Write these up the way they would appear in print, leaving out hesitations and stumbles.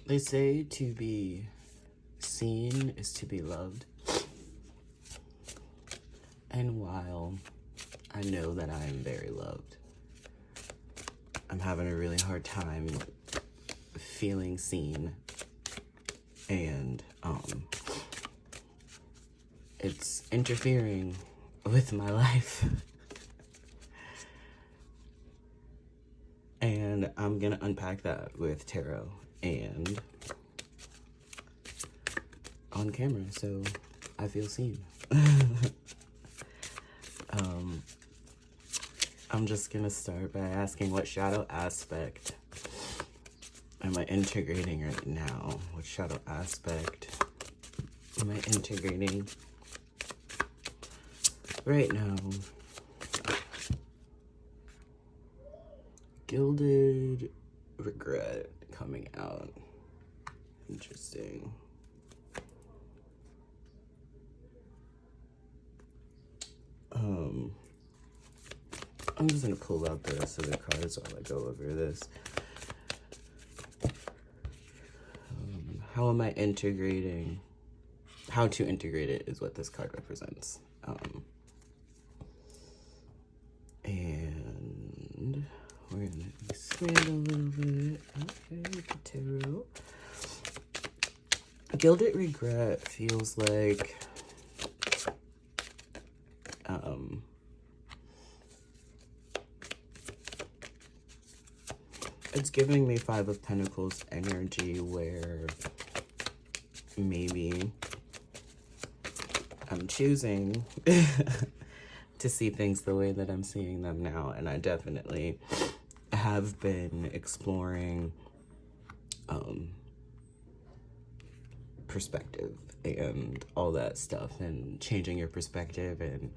They say to be seen is to be loved. And while I know that I am very loved, I'm having a really hard time feeling seen. And it's interfering with my life. And I'm gonna unpack that with tarot and on camera, so I feel seen. I'm just gonna start by asking, what shadow aspect am I integrating right now? What shadow aspect am I integrating right now? Gilded regret coming out. Interesting. I'm just gonna pull out the rest of the cards while I go over this. How am I integrating? How to integrate it is what this card represents. And we're gonna expand a little bit. Okay, the tarot. Gilded regret feels like it's giving me Five of Pentacles energy, where maybe I'm choosing to see things the way that I'm seeing them now. And I definitely have been exploring perspective and all that stuff, and changing your perspective, and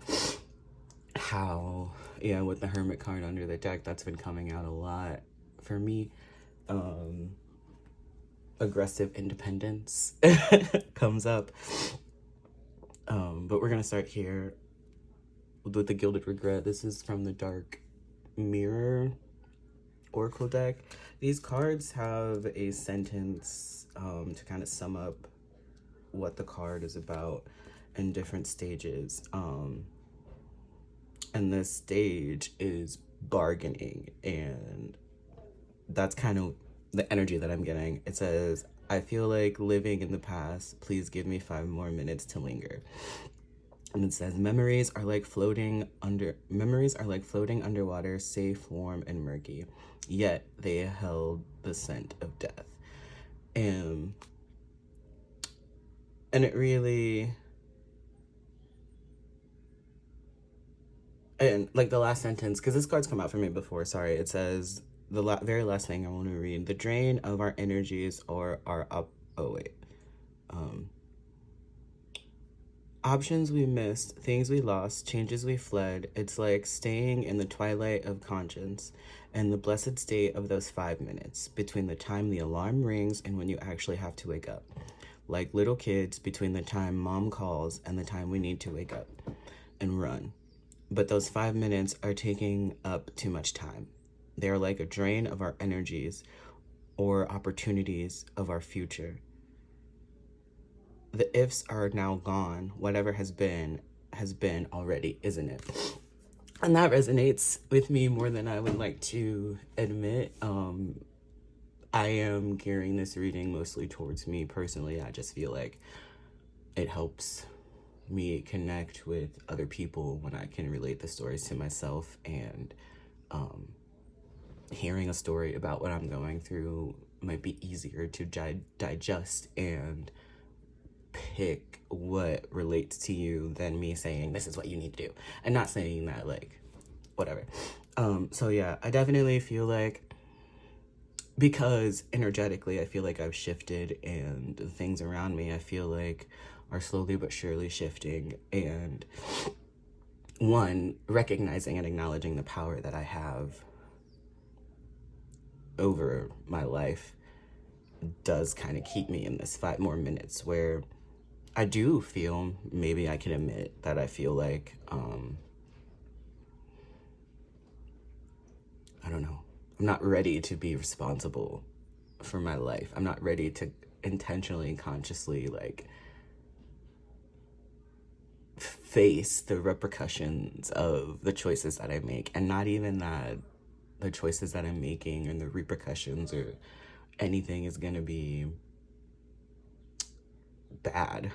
how, yeah, with the Hermit card under the deck, that's been coming out a lot for me. Aggressive independence comes up. But we're gonna start here with the Gilded Regret. This is from the Dark Mirror Oracle deck. These cards have a sentence to kind of sum up what the card is about in different stages. And this stage is bargaining, and that's kind of the energy that I'm getting. It says, I feel like living in the past. Please give me 5 more minutes to linger. And it says, memories are like floating underwater, safe, warm, and murky. Yet they held the scent of death. And it really, and like the last sentence, because this card's come out for me before, sorry, it says, the very last thing I want to read, the drain of our energies or our options we missed, things we lost, changes we fled. It's like staying in the twilight of conscience and the blessed state of those 5 minutes between the time the alarm rings and when you actually have to wake up. Like little kids, between the time mom calls and the time we need to wake up and run. But those 5 minutes are taking up too much time. They're like a drain of our energies or opportunities of our future. The ifs are now gone. Whatever has been already, isn't it? And that resonates with me more than I would like to admit. I am gearing this reading mostly towards me personally. I just feel like it helps me connect with other people when I can relate the stories to myself, and hearing a story about what I'm going through might be easier to digest and pick what relates to you than me saying this is what you need to do, and not saying that like whatever. So yeah, I definitely feel like, because energetically I feel like I've shifted, and the things around me I feel like are slowly but surely shifting, and one, recognizing and acknowledging the power that I have over my life does kind of keep me in this 5 more minutes, where I do feel, maybe I can admit that I feel like, I don't know, I'm not ready to be responsible for my life. I'm not ready to intentionally and consciously like face the repercussions of the choices that I make, and not even that the choices that I'm making and the repercussions or anything is gonna be bad.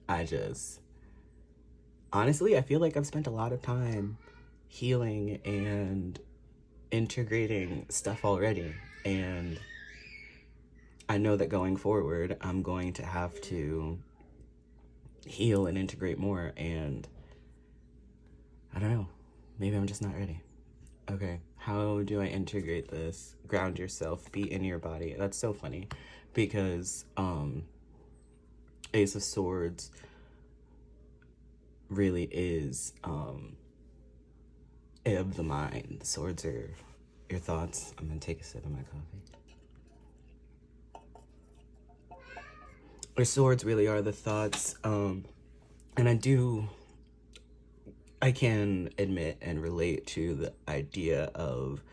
I just honestly, I feel like I've spent a lot of time healing and integrating stuff already, and I know that going forward I'm going to have to heal and integrate more, and I don't know, maybe I'm just not ready. Okay, how do I integrate this? Ground yourself, be in your body. That's so funny because Ace of Swords really is of the mind. The swords are your thoughts. I'm gonna take a sip of my coffee. Your swords really are the thoughts, and I can admit and relate to the idea of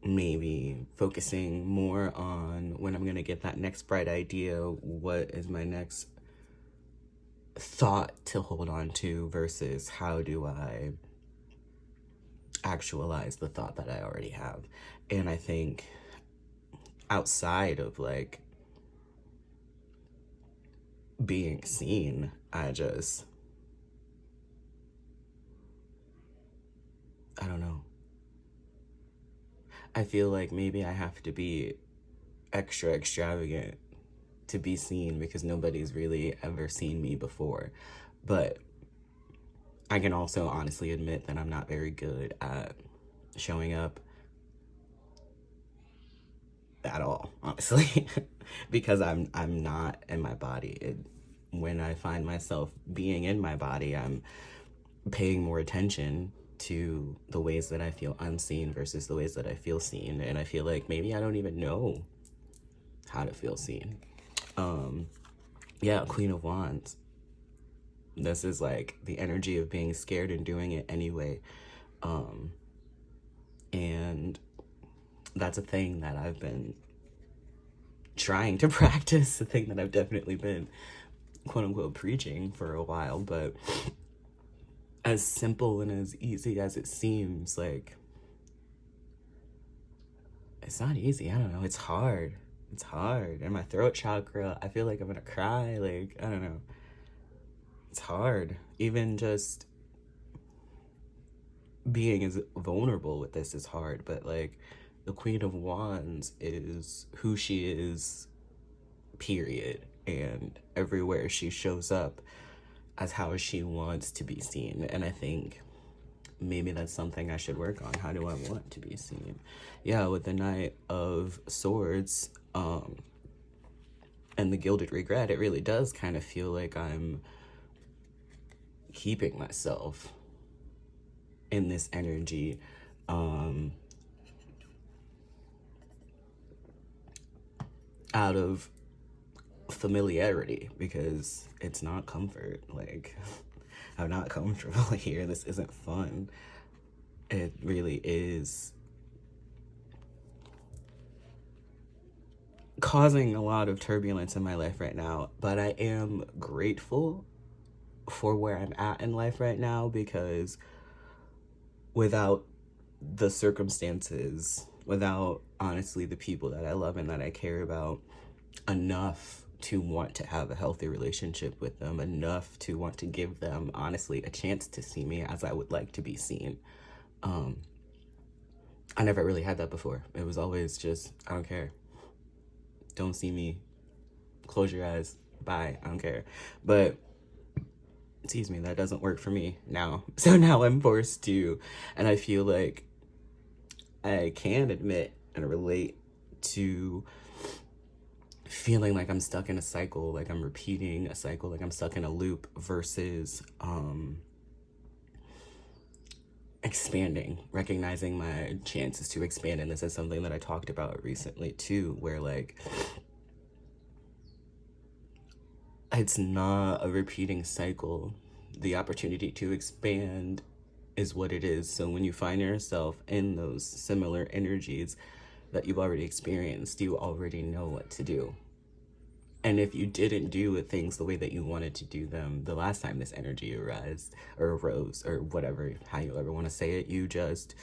maybe focusing more on when I'm gonna get that next bright idea, what is my next thought to hold on to versus how do I actualize the thought that I already have. And I think outside of like being seen, I don't know. I feel like maybe I have to be extra extravagant to be seen because nobody's really ever seen me before. But I can also honestly admit that I'm not very good at showing up at all, honestly, because I'm not in my body. When I find myself being in my body, I'm paying more attention to the ways that I feel unseen versus the ways that I feel seen, and I feel like maybe I don't even know how to feel seen. Yeah, Queen of Wands. This is like the energy of being scared and doing it anyway. And that's a thing that I've been trying to practice, a thing that I've definitely been quote unquote preaching for a while, but as simple and as easy as it seems, like it's not easy. I don't know. It's hard. It's hard. And my throat chakra, I feel like I'm gonna cry. Like, I don't know. It's hard. Even just being as vulnerable with this is hard, but like the Queen of Wands is who she is, period. And everywhere she shows up as how she wants to be seen. And I think maybe that's something I should work on. How do I want to be seen? Yeah, with the Knight of Swords, and the Gilded Regret, it really does kind of feel like I'm keeping myself in this energy, out of familiarity, because it's not comfort. Like, I'm not comfortable here. This isn't fun. It really is causing a lot of turbulence in my life right now, but I am grateful for where I'm at in life right now, because without the circumstances, without honestly the people that I love and that I care about enough to want to have a healthy relationship with them, enough to want to give them honestly a chance to see me as I would like to be seen. I never really had that before. It was always just, I don't care. Don't see me. Close your eyes. Bye. I don't care. But excuse me, that doesn't work for me now. So now I'm forced to, and I feel like I can admit and relate to feeling like I'm stuck in a cycle, like I'm repeating a cycle, like I'm stuck in a loop versus expanding, recognizing my chances to expand. And this is something that I talked about recently too, where like it's not a repeating cycle. The opportunity to expand is what it is. So when you find yourself in those similar energies, that you've already experienced. You already know what to do. And if you didn't do things the way that you wanted to do them the last time this energy arose, or whatever, how you ever want to say it, you just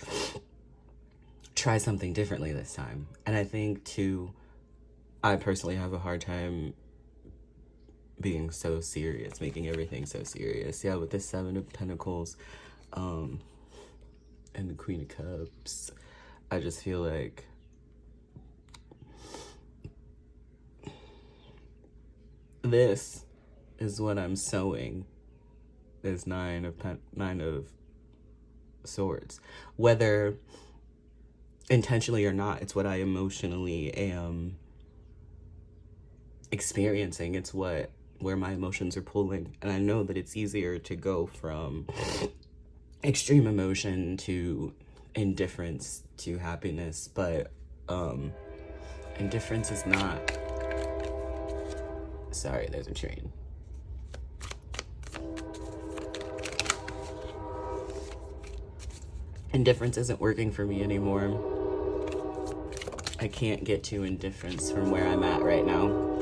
try something differently this time. And I think, too, I personally have a hard time being so serious, making everything so serious. Yeah, with the Seven of Pentacles and the Queen of Cups, I just feel like this is what I'm sowing, this Nine of Swords. Whether intentionally or not, it's what I emotionally am experiencing. It's where my emotions are pulling. And I know that it's easier to go from extreme emotion to indifference to happiness, but indifference is not... Sorry, there's a train. Indifference isn't working for me anymore. I can't get to indifference from where I'm at right now.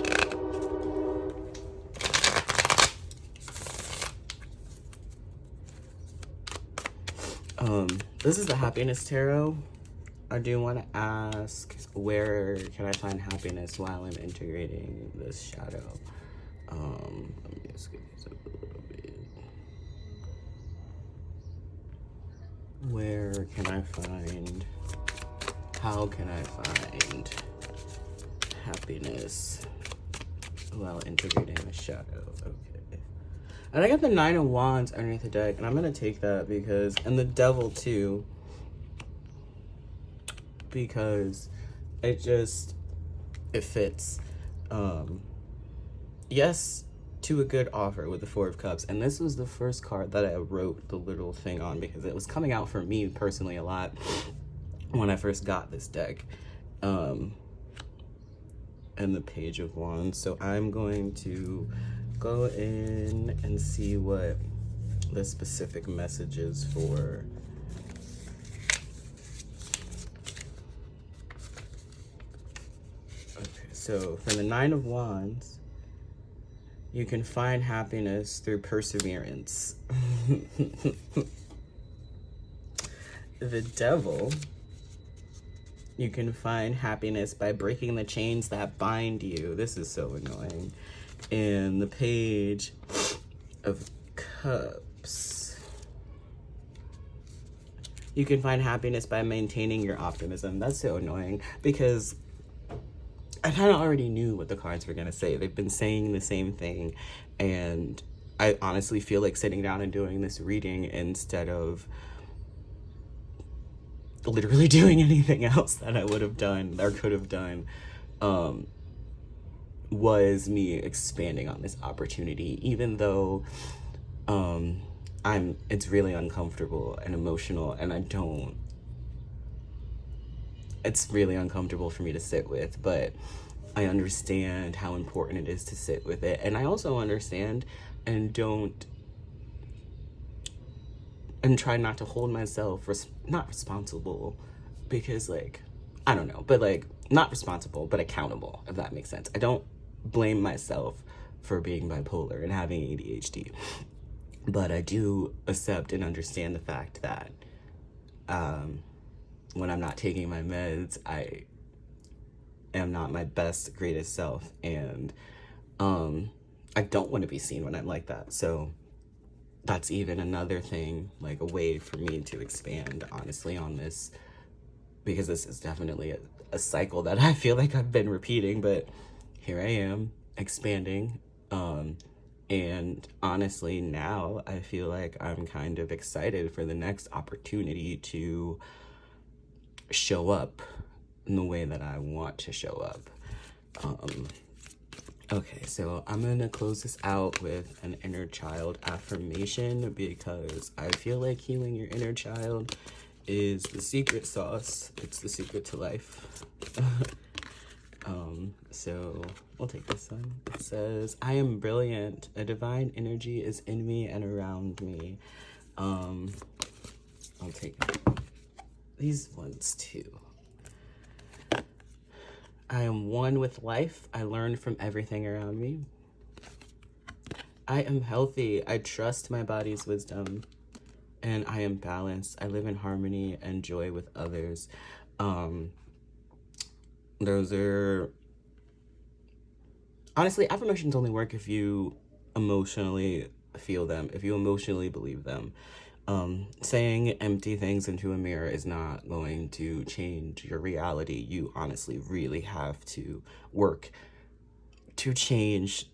This is the Happiness Tarot. I do want to ask, where can I find happiness while I'm integrating this shadow? Let me just get this up a little bit. How can I find happiness while integrating the shadow? Okay. And I got the Nine of Wands underneath the deck, and I'm going to take that because, and the Devil too, because it fits. Yes, to a good offer with the Four of Cups. And this was the first card that I wrote the little thing on because it was coming out for me personally a lot when I first got this deck. And the Page of Wands. So I'm going to go in and see what the specific message is for. Okay, so for the Nine of Wands, you can find happiness through perseverance. The Devil, you can find happiness by breaking the chains that bind you. This is so annoying. And the Page of Cups, you can find happiness by maintaining your optimism. That's so annoying because I kind of already knew what the cards were going to say. They've been saying the same thing. And I honestly feel like sitting down and doing this reading instead of literally doing anything else that I would have done or could have done, was me expanding on this opportunity, even though it's really uncomfortable and emotional, and it's really uncomfortable for me to sit with, but I understand how important it is to sit with it. And I also understand and try not to hold myself not responsible, because I don't know, but not responsible, but accountable, if that makes sense. I don't blame myself for being bipolar and having ADHD, but I do accept and understand the fact that when I'm not taking my meds, I am not my best, greatest self, and I don't want to be seen when I'm like that. So that's even another thing, a way for me to expand, honestly, on this, because this is definitely a cycle that I feel like I've been repeating, but here I am, expanding, and honestly, now I feel like I'm kind of excited for the next opportunity to show up in the way that I want to show up. Okay, so I'm gonna close this out with an inner child affirmation, because I feel like healing your inner child is the secret sauce. It's the secret to life. So we'll take this one. It says, I am brilliant. A divine energy is in me and around me. I'll take these ones too. I am one with life. I learn from everything around me. I am healthy. I trust my body's wisdom. And I am balanced. I live in harmony and joy with others. Those are... Honestly, affirmations only work if you emotionally feel them, if you emotionally believe them. Saying empty things into a mirror is not going to change your reality. You honestly really have to work to change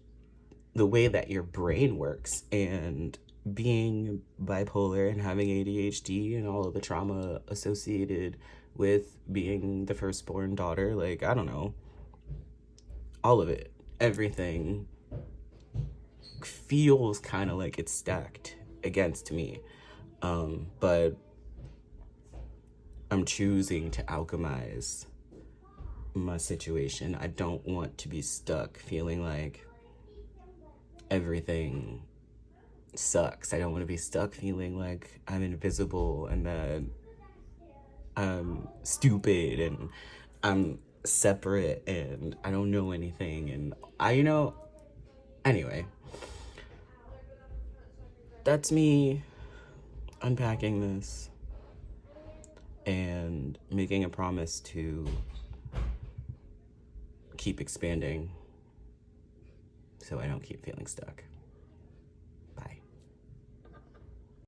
the way that your brain works. And being bipolar and having ADHD and all of the trauma associated with being the firstborn daughter, like, I don't know, all of it, everything feels kind of like it's stacked against me. But I'm choosing to alchemize my situation. I don't want to be stuck feeling like everything sucks. I don't want to be stuck feeling like I'm invisible and that I'm stupid and I'm separate and I don't know anything. And anyway, that's me unpacking this and making a promise to keep expanding so I don't keep feeling stuck.